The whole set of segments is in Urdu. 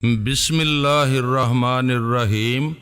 بسم اللہ الرحمن الرحیم۔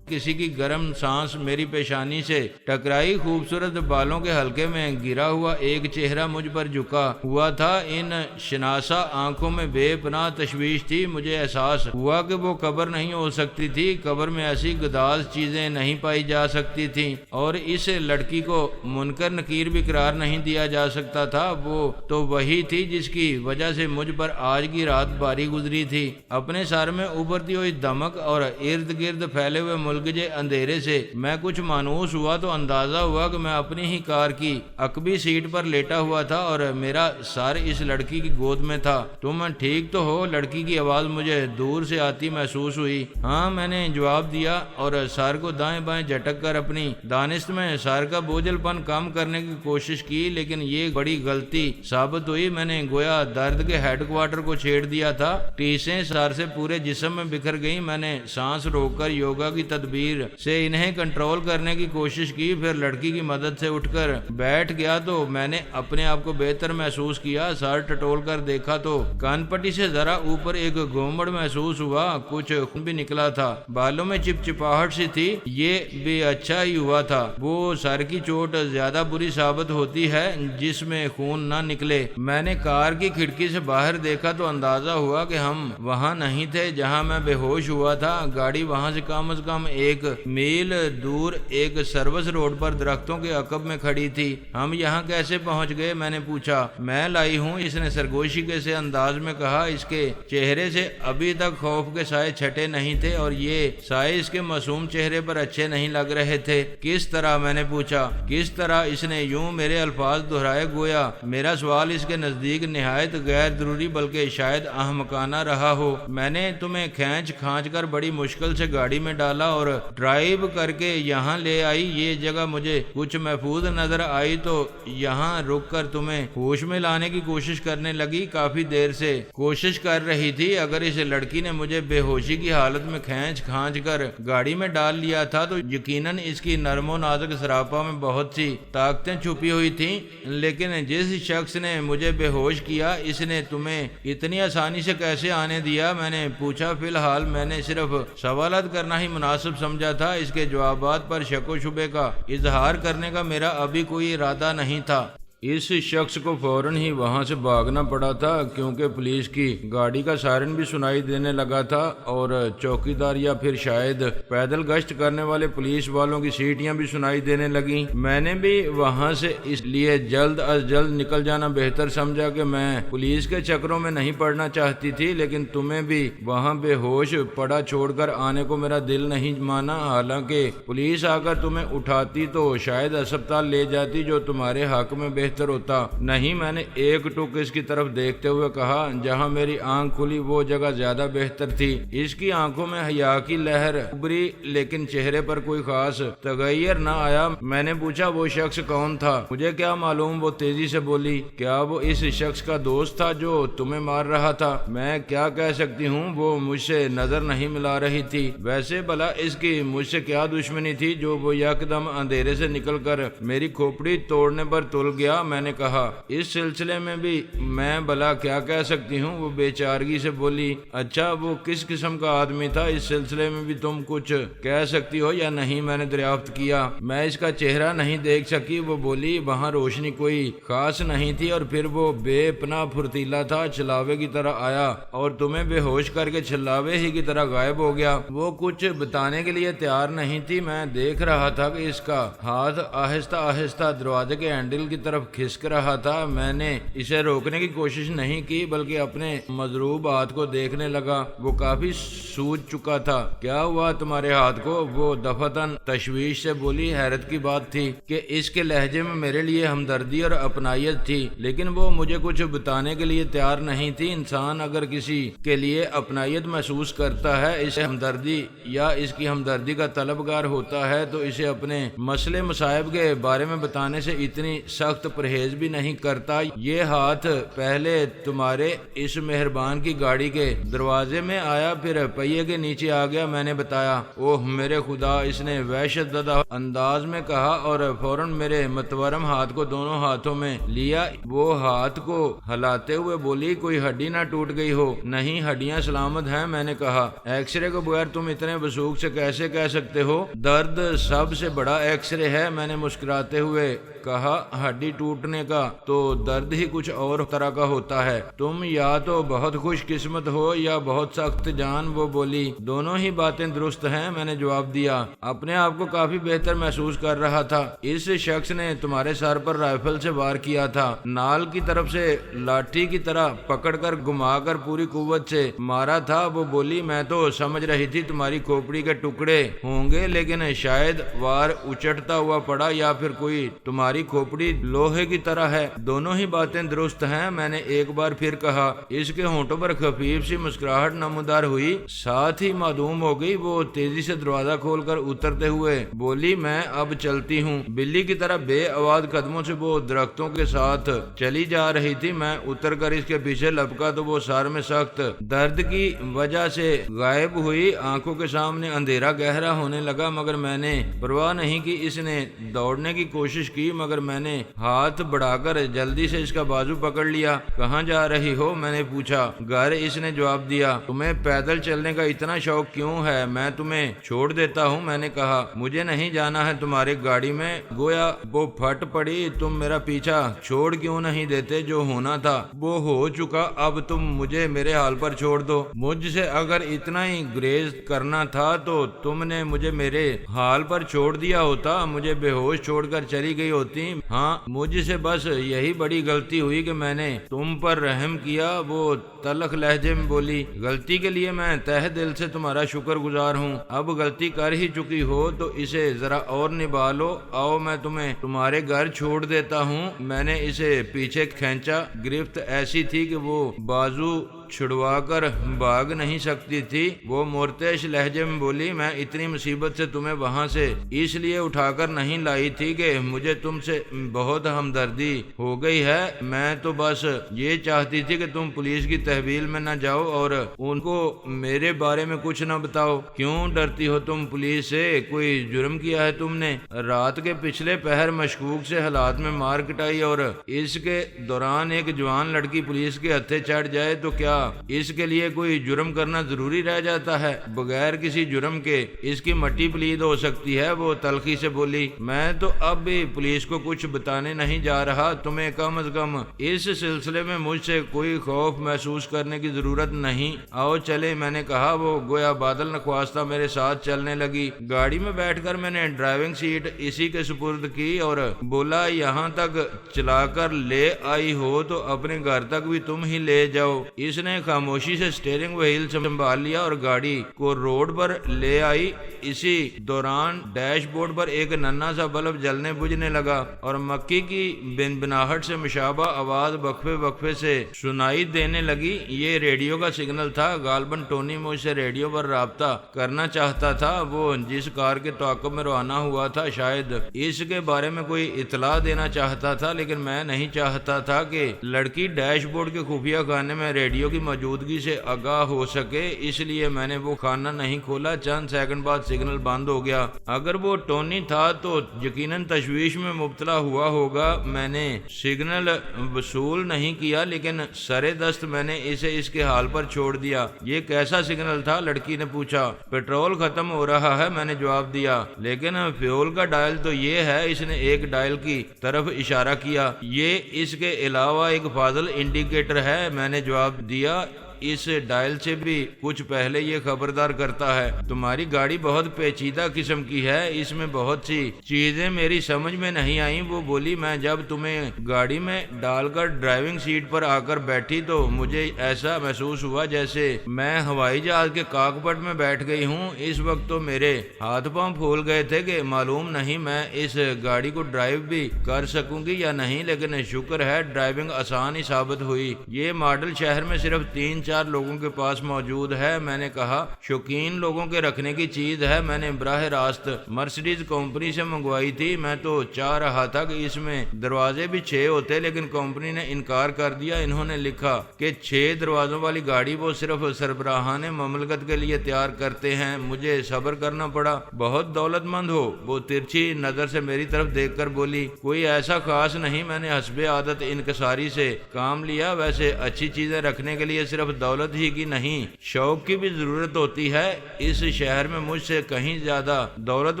کسی کی گرم سانس میری پیشانی سے ٹکرائی، خوبصورت بالوں کے حلقے میں گرا ہوا ایک چہرہ مجھ پر جھکا ہوا تھا۔ ان شناسا آنکھوں میں بے پناہ تشویش تھی۔ مجھے احساس ہوا کہ وہ قبر نہیں ہو سکتی تھی، قبر میں ایسی گداز چیزیں نہیں پائی جا سکتی تھیں، اور اس لڑکی کو منکر نکیر بھی قرار نہیں دیا جا سکتا تھا۔ وہ تو وہی تھی جس کی وجہ سے مجھ پر آج کی رات باری گزری تھی۔ اپنے سر میں ابھرتی ہوئی دمک اور ارد گرد پھیلے ہوئے ملگجے اندھیرے سے میں کچھ مانوس ہوا تو اندازہ ہوا کہ میں اپنی ہی کار کی عقبی سیٹ پر لیٹا ہوا تھا اور میرا سر اس لڑکی کی گود میں تھا۔ تم ٹھیک تو ہو؟ لڑکی کی آواز مجھے دور سے آتی محسوس ہوئی۔ ہاں، میں نے جواب دیا اور سر کو دائیں بائیں جھٹک کر اپنی دانست میں سر کا بوجھل پن کم کرنے کی کوشش کی، لیکن یہ بڑی غلطی ثابت ہوئی۔ میں نے گویا درد کے ہیڈ کوارٹر کو چھیڑ دیا تھا۔ ٹیسیں سر سے پورے جسم میں بکھر گئیں۔ میں نے سانس روک کر یوگا کی تدبیر سے انہیں کنٹرول کرنے کی کوشش کی، پھر لڑکی کی مدد سے اٹھ کر بیٹھ گیا تو میں نے اپنے آپ کو بہتر محسوس کیا۔ سر ٹٹول کر دیکھا تو کان پٹی سے ذرا اوپر ایک گھومڑ محسوس ہوا، کچھ خون بھی نکلا تھا۔ بالوں میں چپچپاہٹ سی تھی، یہ بھی اچھا ہی ہوا تھا۔ وہ سر کی چوٹ زیادہ بری ثابت ہوتی ہے جس میں خون نہ نکلے۔ میں نے کار کی کھڑکی سے باہر دیکھا تو اندازہ ہوا کہ ہم وہاں نہیں تھے جہاں میں بے ہوش ہوا تھا۔ گاڑی وہاں سے کم از کم 1 میل دور ایک سروس روڈ پر درختوں کے عقب میں کھڑی تھی۔ ہم یہاں کیسے پہنچ گئے؟ میں نے پوچھا۔ میں لائی ہوں، اس نے سرگوشی کے سے انداز میں کہا۔ اس کے چہرے سے ابھی تک خوف کے سائے چھٹے نہیں تھے اور یہ سائے اس کے معصوم چہرے پر اچھے نہیں لگ رہے تھے۔ کس طرح؟ میں نے پوچھا۔ کس طرح؟ اس نے یوں میرے الفاظ دہرائے گویا میرا سوال اس کے نزدیک نہایت غیر ضروری بلکہ شاید احمقانہ رہا ہو۔ میں نے تمہیں کھینچ کھانچ کر بڑی مشکل سے گاڑی میں ڈالا اور ڈرائیو کر کے یہاں لے آئی۔ یہ جگہ مجھے کچھ محفوظ نظر آئی تو یہاں رک کر تمہیں ہوش میں لانے کی کوشش کرنے لگی۔ کافی دیر سے کوشش کر رہی تھی۔ اگر اس لڑکی نے مجھے بے ہوشی کی حالت میں کھینچ کھانچ کر گاڑی میں ڈال لیا تھا تو یقیناً اس کی نرم و نازک سراپا میں بہت سی طاقتیں چھپی ہوئی تھیں، لیکن جس شخص نے مجھے بے ہوش کیا، اس نے تمہیں اتنی آسانی سے کیسے آنے دیا؟ میں نے پوچھا۔ فی الحال میں نے صرف سوالات کرنا ہی مناسب سمجھا تھا، اس کے جوابات پر شک و شبے کا اظہار کرنے کا میرا ابھی کوئی ارادہ نہیں تھا۔ اس شخص کو فوراً ہی وہاں سے بھاگنا پڑا تھا کیونکہ پولیس کی گاڑی کا سائرن بھی سنائی دینے لگا تھا اور چوکیدار یا پھر شاید پیدل گشت کرنے والے پولیس والوں کی سیٹیاں بھی سنائی دینے لگیں۔ میں نے بھی وہاں سے اس لیے جلد از جلد نکل جانا بہتر سمجھا کہ میں پولیس کے چکروں میں نہیں پڑنا چاہتی تھی، لیکن تمہیں بھی وہاں بے ہوش پڑا چھوڑ کر آنے کو میرا دل نہیں مانا۔ حالانکہ پولیس آ کر تمہیں اٹھاتی تو شاید اسپتال لے جاتی، جو تمہارے حق میں بہتر ہوتا۔ نہیں، میں نے ایک ٹک اس کی طرف دیکھتے ہوئے کہا۔ جہاں میری آنکھ کھلی وہ جگہ زیادہ بہتر تھی۔ اس کی آنکھوں میں حیا کی لہر ابھری، لیکن چہرے پر کوئی خاص تغیر نہ آیا۔ میں نے پوچھا، وہ شخص کون تھا؟ مجھے کیا معلوم، وہ تیزی سے بولی۔ کیا وہ اس شخص کا دوست تھا جو تمہیں مار رہا تھا؟ میں کیا کہہ سکتی ہوں، وہ مجھ سے نظر نہیں ملا رہی تھی۔ ویسے بھلا اس کی مجھ سے کیا دشمنی تھی جو وہ یکدم اندھیرے سے نکل کر میری کھوپڑی توڑنے پر تل گیا؟ میں نے کہا۔ اس سلسلے میں بھی میں بھلا کیا کہہ سکتی ہوں، وہ بے چارگی سے بولی۔ اچھا، وہ کس قسم کا آدمی تھا؟ اس سلسلے میں بھی تم کچھ کہہ سکتی ہو یا نہیں؟ میں نے دریافت کیا۔ میں اس کا چہرہ نہیں دیکھ سکی، وہ بولی۔ وہاں روشنی کوئی خاص نہیں تھی اور پھر وہ بے پناہ پھرتیلا تھا، چھلاوے کی طرح آیا اور تمہیں بے ہوش کر کے چھلاوے ہی کی طرح غائب ہو گیا۔ وہ کچھ بتانے کے لیے تیار نہیں تھی۔ میں دیکھ رہا تھا کہ اس کا ہاتھ آہستہ آہستہ دروازے کے ہینڈل کی طرف کھسک رہا تھا۔ میں نے اسے روکنے کی کوشش نہیں کی بلکہ اپنے مضروب ہاتھ کو دیکھنے لگا۔ وہ کافی سوج چکا تھا۔ کیا ہوا تمہارے ہاتھ کو؟ وہ دفتن تشویش سے بولی۔ حیرت کی بات تھی کہ اس کے لہجے میں میرے لیے ہمدردی اور اپنائیت تھی، لیکن وہ مجھے کچھ بتانے کے لیے تیار نہیں تھی۔ انسان اگر کسی کے لیے اپنائیت محسوس کرتا ہے، اسے ہمدردی یا اس کی ہمدردی کا طلبگار ہوتا ہے، تو اسے اپنے مسئلے مصائب کے بارے میں بتانے سے اتنی سخت پرہیز بھی نہیں کرتا۔ یہ ہاتھ پہلے تمہارے اس مہربان کی گاڑی کے دروازے میں آیا، پھر پہیے کے نیچے آ گیا۔ میں نے بتایا، اوہ میرے خدا، اس نے وحشت زدہ انداز میں کہا اور فوراً میرے متورم ہاتھ کو دونوں ہاتھوں میں لیا۔ وہ ہاتھ کو ہلاتے ہوئے بولی، کوئی ہڈی نہ ٹوٹ گئی ہو؟ نہیں، ہڈیاں سلامت ہیں۔ میں نے کہا، ایکس رے کو بغیر تم اتنے وثوق سے کیسے کہہ سکتے ہو؟ درد سب سے بڑا ایکس رے ہے۔ میں نے مسکراتے ہوئے کہا، ہڈی ٹوٹنے کا تو درد ہی کچھ اور طرح کا ہوتا ہے۔ تم یا تو بہت خوش قسمت ہو یا بہت سخت جان۔ وہ بولی، دونوں ہی باتیں درست ہیں۔ میں نے جواب دیا، اپنے آپ کو کافی بہتر محسوس کر رہا تھا۔ اس شخص نے تمہارے سر پر رائفل سے وار کیا تھا، نال کی طرف سے لاٹھی کی طرح پکڑ کر گھما کر پوری قوت سے مارا تھا۔ وہ بولی، میں تو سمجھ رہی تھی تمہاری کھوپڑی کے ٹکڑے ہوں گے، لیکن شاید وار اچٹتا ہوا پڑا یا پھر کوئی تمہاری کھوپڑی لوہے کی طرح ہے۔ دونوں ہی باتیں درست ہیں۔ میں نے ایک بار پھر کہا۔ اس کے ہونٹوں پر خفیف سی مسکراہٹ نمودار ہوئی، ساتھ ہی معدوم ہو گئی۔ وہ تیزی سے دروازہ کھول کر اترتے ہوئے بولی، میں اب چلتی ہوں۔ بلی کی طرح بے آواز قدموں سے وہ درختوں کے ساتھ چلی جا رہی تھی۔ میں اتر کر اس کے پیچھے لپکا تو وہ سر میں سخت درد کی وجہ سے غائب ہوئی۔ آنکھوں کے سامنے اندھیرا گہرا ہونے لگا، مگر میں نے پرواہ نہیں کی۔ اس نے دوڑنے کی کوشش کی، مگر میں نے ہاتھ بڑھا کر جلدی سے اس کا بازو پکڑ لیا۔ کہاں جا رہی ہو؟ میں نے پوچھا۔ گھر، اس نے جواب دیا۔ تمہیں پیدل چلنے کا اتنا شوق کیوں ہے؟ میں تمہیں چھوڑ دیتا ہوں۔ میں نے کہا، مجھے نہیں جانا ہے تمہاری گاڑی میں۔ گویا وہ پھٹ پڑی، تم میرا پیچھا چھوڑ کیوں نہیں دیتے؟ جو ہونا تھا وہ ہو چکا، اب تم مجھے میرے حال پر چھوڑ دو۔ مجھ سے اگر اتنا ہی گریز کرنا تھا تو تم نے مجھے میرے حال پر چھوڑ دیا ہوتا، مجھے بے ہوش چھوڑ کر چلی گئی ہوتی۔ ہاں، مجھ سے بس یہی بڑی غلطی ہوئی کہ میں نے تم پر رحم کیا۔ وہ تلخ لہجے میں بولی، غلطی کے لیے میں تہ دل سے تمہارا شکر گزار ہوں۔ اب غلطی کر ہی چکی ہو تو اسے ذرا اور نبھا لو۔ آؤ، میں تمہیں تمہارے گھر چھوڑ دیتا ہوں۔ میں نے اسے پیچھے کھینچا۔ گرفت ایسی تھی کہ وہ بازو چھڑوا کر بھاگ نہیں سکتی تھی۔ وہ مرتعش لہجے میں بولی، میں اتنی مصیبت سے تمہیں وہاں سے اس لیے اٹھا کر نہیں لائی تھی کہ مجھے تم سے بہت ہمدردی ہو گئی ہے۔ میں تو بس یہ چاہتی تھی کہ تم پولیس کی تحویل میں نہ جاؤ اور ان کو میرے بارے میں کچھ نہ بتاؤ۔ کیوں ڈرتی ہو تم پولیس سے؟ کوئی جرم کیا ہے تم نے؟ رات کے پچھلے پہر مشکوک سے حالات میں مار کٹائی اور اس کے دوران ایک جوان لڑکی پولیس کے ہتھے چڑھ جائے تو کیا اس کے لیے کوئی جرم کرنا ضروری رہ جاتا ہے؟ بغیر کسی جرم کے اس کی مٹی پلید ہو سکتی ہے۔ وہ تلخی سے بولی، میں تو اب بھی پولیس کو کچھ بتانے نہیں جا رہا۔ تمہیں کم از کم اس سلسلے میں مجھ سے کوئی خوف محسوس کرنے کی ضرورت نہیں۔ آؤ چلے، میں نے کہا۔ وہ گویا بادل نخواستہ میرے ساتھ چلنے لگی۔ گاڑی میں بیٹھ کر میں نے ڈرائیونگ سیٹ اسی کے سپرد کی اور بولا، یہاں تک چلا کر لے آئی ہو تو اپنے گھر تک بھی تم ہی لے جاؤ۔ اس نے خاموشی سے اسٹیئرنگ وہیل سنبھال لیا اور گاڑی کو روڈ پر لے آئی۔ اسی دوران ڈیش بورڈ پر ایک ننھا سا بلب جلنے بجھنے لگا اور مکی کی بنبناہٹ سے مشابہ آواز وقفے وقفے سے سنائی دینے لگی۔ یہ ریڈیو کا سگنل تھا۔ غالباً ٹونی مجھ سے ریڈیو پر رابطہ کرنا چاہتا تھا۔ وہ جس کار کے تعاقب میں روانہ ہوا تھا شاید اس کے بارے میں کوئی اطلاع دینا چاہتا تھا، لیکن میں نہیں چاہتا تھا کہ لڑکی ڈیش بورڈ کے خفیہ خانے میں ریڈیو کی موجودگی سے آگاہ ہو سکے، اس لیے میں نے وہ خانہ نہیں کھولا۔ چند سیکنڈ بعد سگنل بند ہو گیا۔ اگر وہ ٹونی تھا تو یقیناً تشویش میں مبتلا ہوا ہوگا۔ میں نے سگنل وصول نہیں کیا، لیکن سرے دست میں نے اسے اس کے حال پر چھوڑ دیا۔ یہ کیسا سگنل تھا؟ لڑکی نے پوچھا۔ پیٹرول ختم ہو رہا ہے، میں نے جواب دیا، لیکن فیول کا ڈائل تو یہ ہے۔ اس نے ایک ڈائل کی طرف اشارہ کیا۔ یہ اس کے علاوہ ایک فاضل انڈیکیٹر ہے، میں نے جواب دیا۔ اس ڈائل سے بھی کچھ پہلے یہ خبردار کرتا ہے۔ تمہاری گاڑی بہت پیچیدہ قسم کی ہے، اس میں بہت سی چیزیں میری سمجھ میں نہیں آئیں۔ وہ بولی، میں جب تمہیں گاڑی میں ڈال کر ڈرائیونگ سیٹ پر آ کر بیٹھی تو مجھے ایسا محسوس ہوا جیسے میں ہوائی جہاز کے کاکپٹ میں بیٹھ گئی ہوں۔ اس وقت تو میرے ہاتھ پاؤں پھول گئے تھے کہ معلوم نہیں میں اس گاڑی کو ڈرائیو بھی کر سکوں گی یا نہیں، لیکن شکر ہے ڈرائیونگ آسان ہی ثابت ہوئی۔ یہ ماڈل شہر میں صرف 3-4 3-4 لوگوں کے پاس موجود ہے۔ میں نے کہا شوقین لوگوں کے رکھنے کی چیز ہے، میں نے براہ راست مرسڈیز کمپنی سے منگوائی تھی۔ میں تو چاہ رہا تھا کہ اس میں دروازے بھی 6 ہوتے، لیکن کمپنی نے انکار کر دیا۔ انہوں نے لکھا کہ 6 دروازوں والی گاڑی وہ صرف سربراہان مملکت کے لیے تیار کرتے ہیں۔ مجھے صبر کرنا پڑا۔ بہت دولت مند ہو، وہ ترچھی نظر سے میری طرف دیکھ کر بولی۔ کوئی ایسا خاص نہیں، میں نے حسب عادت انکساری سے کام لیا۔ ویسے اچھی چیزیں رکھنے کے لیے صرف دولت ہی کی نہیں، شوق کی بھی ضرورت ہوتی ہے۔ اس شہر میں مجھ سے کہیں زیادہ دولت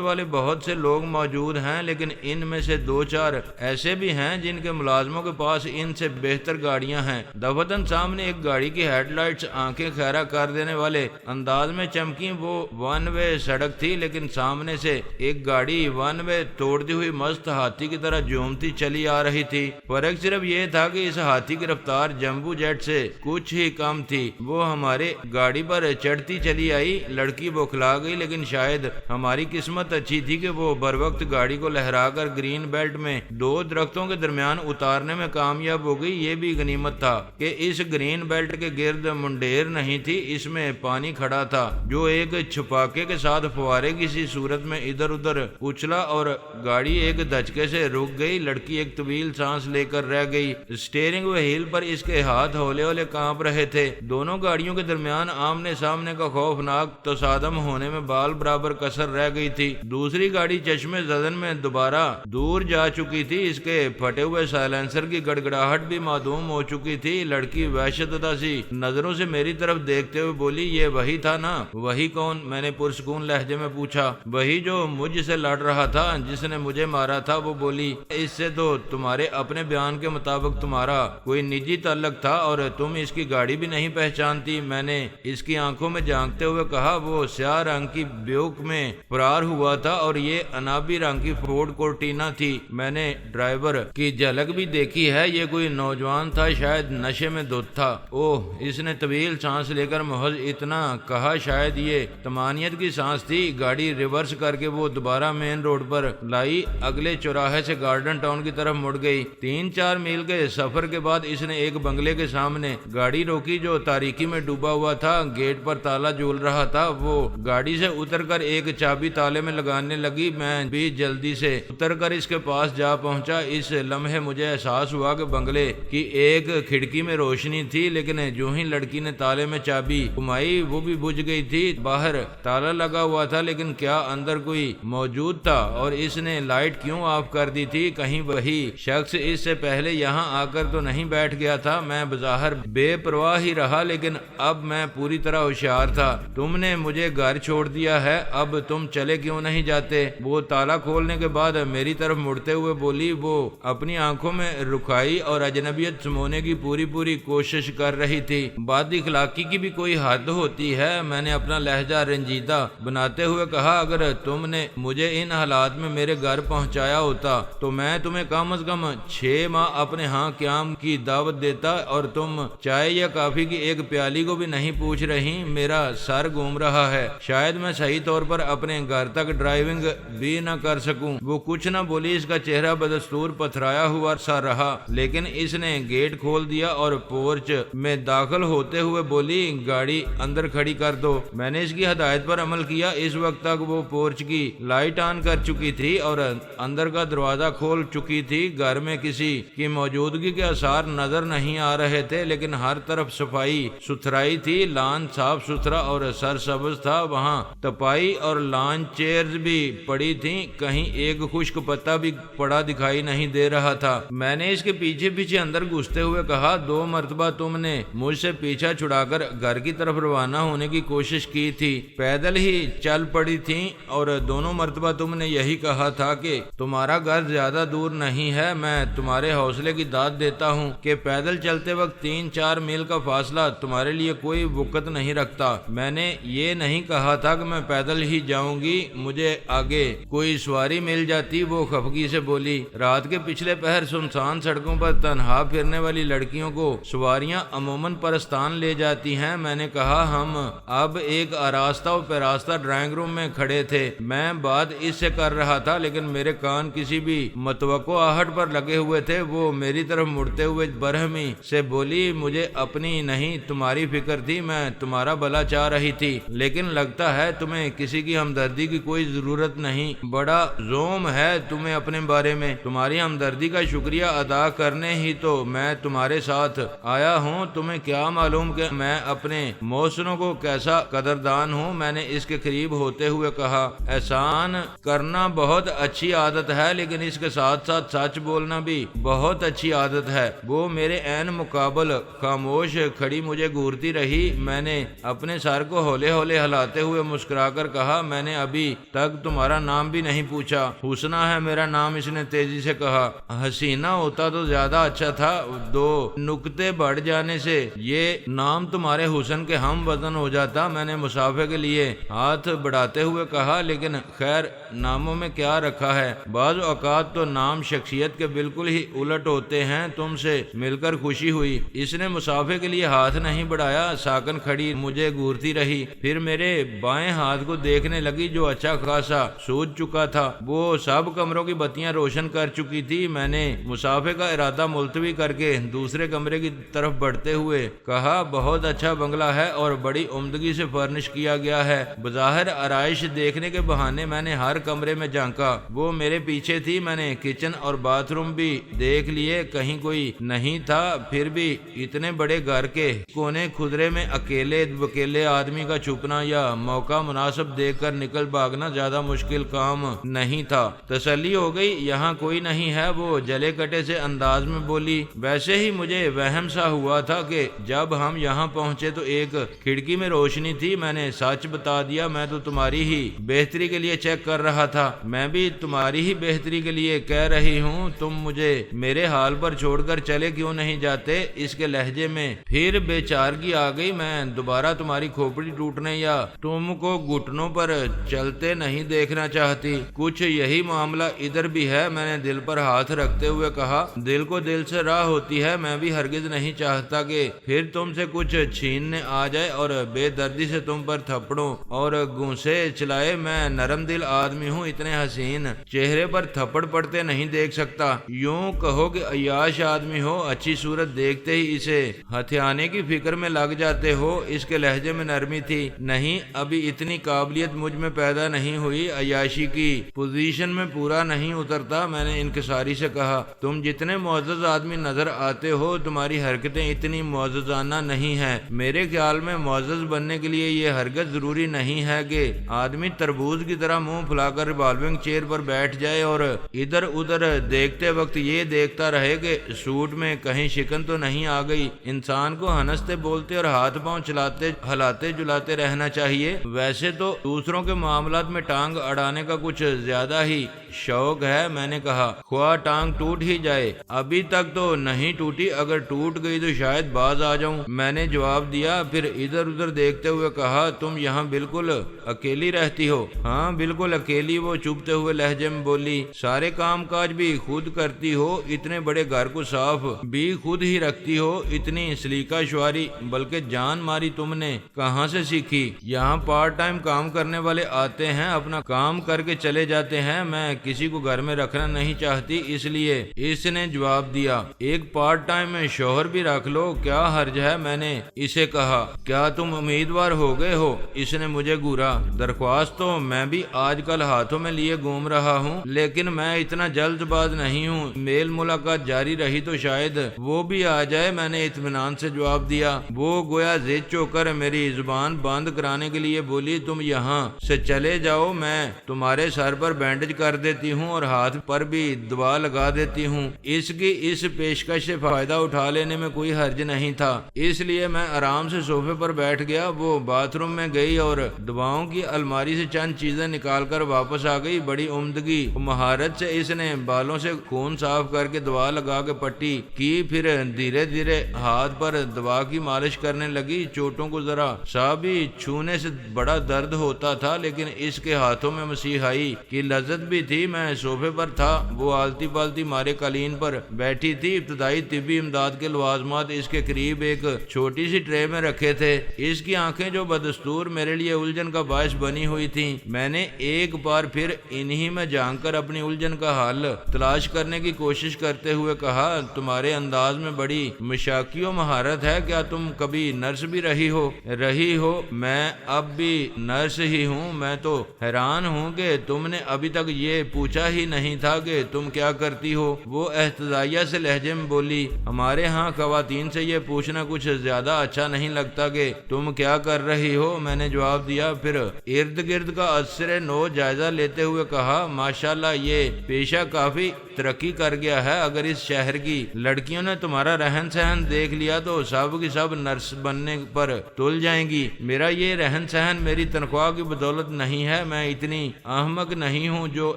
والے بہت سے لوگ موجود ہیں، لیکن ان میں سے 2-4 ایسے بھی ہیں جن کے ملازموں کے پاس ان سے بہتر گاڑیاں ہیں۔ دفتن سامنے ایک گاڑی کی ہیڈ لائٹس آنکھیں خیرہ کر دینے والے انداز میں چمکی۔ وہ 1 وے سڑک تھی، لیکن سامنے سے ایک گاڑی 1 وے توڑتی ہوئی مست ہاتھی کی طرح جومتی چلی آ رہی تھی۔ فرق صرف یہ تھا کہ اس ہاتھی کی رفتار جمبو جیٹ سے کچھ ہی کم تھی۔ وہ ہمارے گاڑی پر چڑھتی چلی آئی۔ لڑکی بوکھلا گئی، لیکن شاید ہماری قسمت اچھی تھی کہ وہ بر وقت گاڑی کو لہرا کر گرین بیلٹ میں 2 درختوں کے درمیان اتارنے میں کامیاب ہو گئی۔ یہ بھی غنیمت تھا کہ اس گرین بیلٹ کے گرد منڈیر نہیں تھی، اس میں پانی کھڑا تھا جو ایک چھپاکے کے ساتھ فوارے کسی صورت میں ادھر ادھر اچھلا اور گاڑی ایک دھچکے سے رک گئی۔ لڑکی ایک طویل سانس لے کر رہ گئی۔ اسٹیئرنگ وہیل پر اس کے ہاتھ ہولے ہولے کانپ رہے تھے۔ دونوں گاڑیوں کے درمیان آمنے سامنے کا خوفناک تصادم ہونے میں بال برابر کسر رہ گئی تھی۔ دوسری گاڑی چشمے زدن میں دوبارہ دور جا چکی تھی۔ اس کے پھٹے ہوئے سائلنسر کی گڑگڑاہٹ بھی معدوم ہو چکی تھی۔ لڑکی وحشتزدہ سی نظروں سے میری طرف دیکھتے ہوئے بولی، یہ وہی تھا نا؟ وہی کون؟ میں نے پرسکون لہجے میں پوچھا۔ وہی جو مجھ سے لڑ رہا تھا، جس نے مجھے مارا تھا، وہ بولی۔ اس سے تو تمہارے اپنے بیان کے مطابق تمہارا کوئی نجی تعلق تھا اور تم اس کی گاڑی بھی نہیں پہچانتی۔ میں نے اس کی آنکھوں میں جھانکتے ہوئے کہا، وہ سیاہ رنگ کی بیوک میں فرار ہوا تھا اور یہ انابی رنگ کی فورڈ کورٹینا تھی۔ میں نے ڈرائیور کی جھلک بھی دیکھی ہے، یہ کوئی نوجوان تھا، شاید نشے میں دھت تھا۔ اوہ، اس نے طویل سانس لے کر محض اتنا کہا، شاید یہ طمانینت کی سانس تھی۔ گاڑی ریورس کر کے وہ دوبارہ مین روڈ پر لائی، اگلے چوراہے سے گارڈن ٹاؤن کی طرف مڑ گئی۔ 3-4 میل کے سفر کے بعد اس نے ایک بنگلے کے سامنے گاڑی روکی جو تاریکی میں ڈوبا ہوا تھا۔ گیٹ پر تالا جھول رہا تھا۔ وہ گاڑی سے اتر کر ایک چابی تالے میں لگانے لگی۔ میں بھی جلدی سے اتر کر اس کے پاس جا پہنچا۔ اس لمحے مجھے احساس ہوا کہ بنگلے کی ایک کھڑکی میں روشنی تھی، لیکن جو ہی لڑکی نے تالے میں چابی گھمائی وہ بھی بجھ گئی تھی۔ باہر تالا لگا ہوا تھا، لیکن کیا اندر کوئی موجود تھا؟ اور اس نے لائٹ کیوں آف کر دی تھی؟ کہیں وہی شخص اس سے پہلے یہاں آ کر تو نہیں بیٹھ گیا تھا؟ میں بظاہر بے پرواہ ہی رہا، لیکن اب میں پوری طرح ہوشیار تھا۔ تم نے مجھے گھر چھوڑ دیا ہے، اب تم چلے کیوں نہیں جاتے؟ وہ تالا کھولنے کے بعد میری طرف مڑتے ہوئے بولی۔ وہ اپنی آنکھوں میں رکھائی اور اجنبیت سمونے کی پوری کوشش کر رہی تھی۔ بد اخلاقی کی بھی کوئی حد ہوتی ہے، میں نے اپنا لہجہ رنجیدہ بناتے ہوئے کہا۔ اگر تم نے مجھے ان حالات میں میرے گھر پہنچایا ہوتا تو میں تمہیں کم از کم 6 ماہ اپنے ہاں قیام کی دعوت دیتا، اور تم چائے یا کافی کی ایک پیالی کو بھی نہیں پوچھ رہی۔ میرا سر گھوم رہا ہے، شاید میں صحیح طور پر اپنے گھر تک ڈرائیونگ بھی نہ کر سکوں۔ وہ کچھ نہ بولی، اس کا چہرہ بدستور پتھرایا ہوا سا رہا، لیکن اس نے گیٹ کھول دیا اور پورچ میں داخل ہوتے ہوئے بولی، گاڑی اندر کھڑی کر دو۔ میں نے اس کی ہدایت پر عمل کیا۔ اس وقت تک وہ پورچ کی لائٹ آن کر چکی تھی اور اندر کا دروازہ کھول چکی تھی۔ گھر میں کسی کی موجودگی کے آثار نظر نہیں آ رہے تھے، لیکن ہر طرف صفائی ستھرائی تھی۔ لان صاف ستھرا اور سرسبز تھا، وہاں تپائی اور لان چیئرز بھی پڑی تھیں، کہیں ایک خشک پتا بھی پڑا دکھائی نہیں دے رہا تھا۔ میں نے اس کے پیچھے اندر گھستے ہوئے کہا، 2 مرتبہ تم نے مجھ سے پیچھا چھڑا کر گھر کی طرف روانہ ہونے کی کوشش کی تھی، پیدل ہی چل پڑی تھی، اور دونوں مرتبہ تم نے یہی کہا تھا کہ تمہارا گھر زیادہ دور نہیں ہے۔ میں تمہارے حوصلے کی داد دیتا ہوں کہ پیدل چلتے وقت 3-4 میل کا فاصلہ تمہارے لیے کوئی وقت نہیں رکھتا۔ میں نے یہ نہیں کہا تھا کہ میں پیدل ہی جاؤں گی، مجھے آگے کوئی سواری مل جاتی۔ وہ خفگی سے بولی، رات کے پچھلے پہر سنسان سڑکوں پر تنہا پھرنے والی لڑکیوں کو سواریاں عموماً پرستان لے جاتی ہیں۔ میں نے کہا، ہم اب ایک آراستہ و پیراستہ ڈرائنگ روم میں کھڑے تھے، میں بات اس سے کر رہا تھا، لیکن میرے کان کسی بھی متوقع آہٹ پر لگے ہوئے تھے۔ وہ میری طرف مڑتے ہوئے برہمی سے بولی، مجھے اپنی نہیں نہیں تمہاری فکر تھی، میں تمہارا بھلا چاہ رہی تھی، لیکن لگتا ہے تمہیں کسی کی ہمدردی کی کوئی ضرورت نہیں، بڑا زوم ہے تمہیں اپنے بارے میں، تمہاری ہمدردی کا شکریہ ادا کرنے ہی تو میں تمہارے ساتھ آیا ہوں، تمہیں کیا معلوم کہ میں اپنے محسنوں کو کیسا قدردان ہوں۔ میں نے اس کے قریب ہوتے ہوئے کہا، احسان کرنا بہت اچھی عادت ہے، لیکن اس کے ساتھ ساتھ سچ بولنا بھی بہت اچھی عادت ہے۔ وہ میرے عین مقابل خاموش کھڑی مجھے گھورتی رہی۔ میں نے اپنے سر کو ہولے ہولے ہلاتے ہوئے مسکرا کر کہا، میں نے ابھی تک تمہارا نام بھی نہیں پوچھا۔ حسنہ ہے میرا نام، اس نے تیزی سے کہا۔ حسینہ ہوتا تو زیادہ اچھا تھا، 2 نقطے بڑھ جانے سے یہ نام تمہارے حسن کے ہم وزن ہو جاتا۔ میں نے مسافے کے لیے ہاتھ بڑھاتے ہوئے کہا، لیکن خیر ناموں میں کیا رکھا ہے، بعض اوقات تو نام شخصیت کے بالکل ہی الٹ ہوتے ہیں۔ تم سے مل کر خوشی ہوئی۔ اس نے مسافے کے لیے ہاتھ نہیں بڑھایا، ساکن کھڑی مجھے گھورتی رہی، پھر میرے بائیں ہاتھ کو دیکھنے لگی جو اچھا خاصا سوج چکا تھا۔ وہ سب کمروں کی بتیاں روشن کر چکی تھی۔ میں نے مسافے کا ارادہ ملتوی کر کے دوسرے کمرے کی طرف بڑھتے ہوئے کہا، بہت اچھا بنگلہ ہے اور بڑی عمدگی سے فرنش کیا گیا ہے۔ بظاہر آرائش دیکھنے کے بہانے میں نے ہر کمرے میں جھانکا، وہ میرے پیچھے تھی۔ میں نے کچن اور باتھ روم بھی دیکھ لیے، کہیں کوئی نہیں تھا، پھر بھی اتنے بڑے گھر کے کونے خدرے میں اکیلے آدمی کا چھپنا یا موقع مناسب دیکھ کر نکل بھاگنا زیادہ مشکل کام نہیں تھا۔ تسلی ہو گئی، یہاں کوئی نہیں ہے، وہ جلے کٹے سے انداز میں بولی۔ ویسے ہی مجھے وہم سا ہوا تھا کہ جب ہم یہاں پہنچے تو ایک کھڑکی میں روشنی تھی۔ میں نے سچ بتا دیا، میں تو تمہاری ہی بہتری کے لیے چیک کر رہا تھا۔ میں بھی تمہاری ہی بہتری کے لیے کہہ رہی ہوں، تم مجھے میرے حال پر چھوڑ کر چلے کیوں نہیں جاتے؟ اس کے لہجے میں پھر بے چارگی آ گئی۔ میں دوبارہ تمہاری کھوپڑی ٹوٹنے یا تم کو گھٹنوں پر چلتے نہیں دیکھنا چاہتی۔ کچھ یہی معاملہ ادھر بھی ہے، میں نے دل پر ہاتھ رکھتے ہوئے کہا۔ دل کو دل سے راہ ہوتی ہے، میں بھی ہرگز نہیں چاہتا کہ پھر تم سے کچھ چھیننے آ جائے اور بے دردی سے تم پر تھپڑوں اور گھونسے چلائے۔ میں نرم دل آدمی ہوں، اتنے حسین چہرے پر تھپڑ پڑتے نہیں دیکھ سکتا۔ یوں کہو کہ عیاش آدمی ہو، اچھی صورت دیکھتے ہی اسے ہتھیانے کی فکر میں لگ جاتے ہو۔ اس کے لہجے میں نرمی تھی۔ نہیں، ابھی اتنی قابلیت مجھ میں پیدا نہیں ہوئی، عیاشی کی پوزیشن میں پورا نہیں اترتا۔ میں نے انکساری سے کہا، تم جتنے معزز آدمی نظر آتے ہو، تمہاری حرکتیں اتنی معززانہ نہیں ہیں۔ میرے خیال میں معزز بننے کے لیے یہ ہرگز ضروری نہیں ہے کہ آدمی تربوز کی طرح منہ پھلا کر ریوالونگ چیئر پر بیٹھ جائے اور ادھر ادھر دیکھتے وقت یہ دیکھتا رہے کہ سوٹ میں کہیں شکن تو نہیں آ گئی۔ انسان کو ہنستے بولتے اور ہاتھ پاؤں چلاتے ہلاتے جلاتے رہنا چاہیے۔ ویسے تو دوسروں کے معاملات میں ٹانگ اڑانے کا کچھ زیادہ ہی شوق ہے، میں نے کہا، خواہ ٹانگ ٹوٹ ہی جائے۔ ابھی تک تو نہیں ٹوٹی، اگر ٹوٹ گئی تو شاید باز آ جاؤں، میں نے جواب دیا، پھر ادھر ادھر دیکھتے ہوئے کہا، تم یہاں بالکل اکیلی رہتی ہو؟ ہاں بالکل اکیلی، وہ چبھتے ہوئے لہجے میں بولی۔ سارے کام کاج بھی خود کرتی ہو، اتنے بڑے گھر کو صاف بھی خود ہی رکھتی ہو، اتنی سلیقہ شواری بلکہ جان ماری تم نے کہاں سے سیکھی؟ یہاں پارٹ ٹائم کام کرنے والے آتے ہیں، اپنا کام کر کے چلے جاتے ہیں، میں کسی کو گھر میں رکھنا نہیں چاہتی، اس لیے اس نے جواب دیا۔ ایک پارٹ ٹائم میں شوہر بھی رکھ لو، کیا حرج ہے؟ میں نے اسے کہا۔ کیا تم امیدوار ہو گئے ہو؟ اس نے مجھے گھورا۔ درخواست تو میں بھی آج کل ہاتھوں میں لیے گھوم رہا ہوں، لیکن میں اتنا جلد باز نہیں ہوں، میل ملاقات جاری رہی تو شاید وہ بھی آ جائے، میں نے اطمینان سے جواب دیا۔ وہ گویا ضد ہو کر میری زبان بند کرانے کے لیے بولی، تم یہاں سے چلے جاؤ، میں تمہارے سر پر بینڈیج کر دیتی ہوں اور ہاتھ پر بھی دوا لگا دیتی ہوں۔ اس کی اس پیشکش سے فائدہ اٹھا لینے میں کوئی حرج نہیں تھا، اس لیے میں آرام سے صوفے پر بیٹھ گیا۔ وہ باتھ روم میں گئی اور دواؤں کی الماری سے چند چیزیں نکال کر واپس آ گئی۔ بڑی عمدگی و مہارت سے اس نے بالوں سے خون صاف کر کے دوا لگا کے پٹی کی، پھر دھیرے دھیرے ہاتھ پر دوا کی مالش کرنے لگی۔ چوٹوں کو ذرا سا بھی چھونے سے بڑا درد ہوتا تھا، لیکن اس کے ہاتھوں میں مسیحائی کی لذت بھی تھی۔ میں صوفے پر تھا، وہ آلتی پالتی مارے قالین پر بیٹھی تھی۔ ابتدائی طبی امداد کے لوازمات اس کے قریب ایک چھوٹی سی ٹرے میں رکھے تھے۔ اس کی آنکھیں جو بدستور میرے لیے الجھن کا باعث بنی ہوئی تھیں، میں نے ایک بار پھر انہی میں جھانک کر اپنی الجھن کا حل تلاش کرنے کی کوشش کرتے ہوئے کہا، تمہارے انداز میں بڑی مشاقی و مہارت بات ہے، کیا تم کبھی نرس بھی رہی ہو؟ میں اب بھی نرس ہی ہوں۔ میں تو حیران ہوں کہ تم نے ابھی تک یہ پوچھا ہی نہیں تھا کہ تم کیا کرتی ہو۔ وہ احتجاجیہ سے لہجے میں بولی، ہمارے ہاں خواتین سے یہ پوچھنا کچھ زیادہ اچھا نہیں لگتا کہ تم کیا کر رہی ہو۔ میں نے جواب دیا، پھر ارد گرد کا عصر نو جائزہ لیتے ہوئے کہا، ماشاءاللہ یہ پیشہ کافی ترقی کر گیا ہے۔ اگر اس شہر کی لڑکیوں نے تمہارا رہن سہن دیکھ لیا تو سب کی سب نرس بننے پر تل جائیں گی۔ میرا یہ رہن سہن میری تنخواہ کی بدولت نہیں ہے۔ میں اتنی احمق نہیں ہوں جو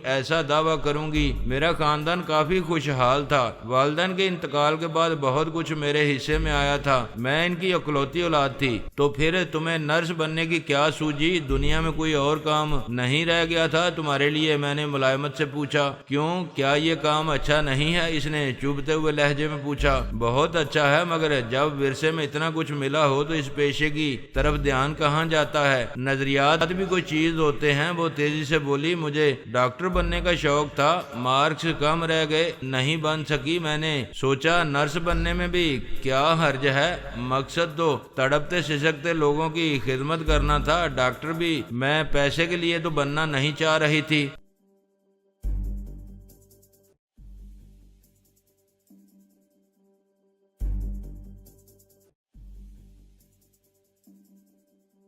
ایسا دعویٰ کروں گی۔ میرا خاندان کافی خوشحال تھا۔ والدین کے انتقال کے بعد بہت کچھ میرے حصے میں آیا تھا۔ میں ان کی اکلوتی اولاد تھی۔ تو پھر تمہیں نرس بننے کی کیا سوجی؟ دنیا میں کوئی اور کام نہیں رہ گیا تھا تمہارے لیے؟ میں نے ملائمت سے پوچھا۔ کیوں، کیا یہ کام اچھا نہیں ہے؟ اس نے چبھتے ہوئے لہجے میں پوچھا۔ بہت اچھا ہے، مگر جب ورثے میں اتنا کچھ ملا ہو تو اس پیشے کی طرف دھیان کہاں جاتا ہے؟ نظریات بھی کوئی چیز ہوتے ہیں۔ وہ تیزی سے بولی، مجھے ڈاکٹر بننے کا شوق تھا، مارکس کم رہ گئے، نہیں بن سکی۔ میں نے سوچا نرس بننے میں بھی کیا حرج ہے، مقصد تو تڑپتے سسکتے لوگوں کی خدمت کرنا تھا۔ ڈاکٹر بھی میں پیسے کے لیے تو بننا نہیں چاہ رہی تھی۔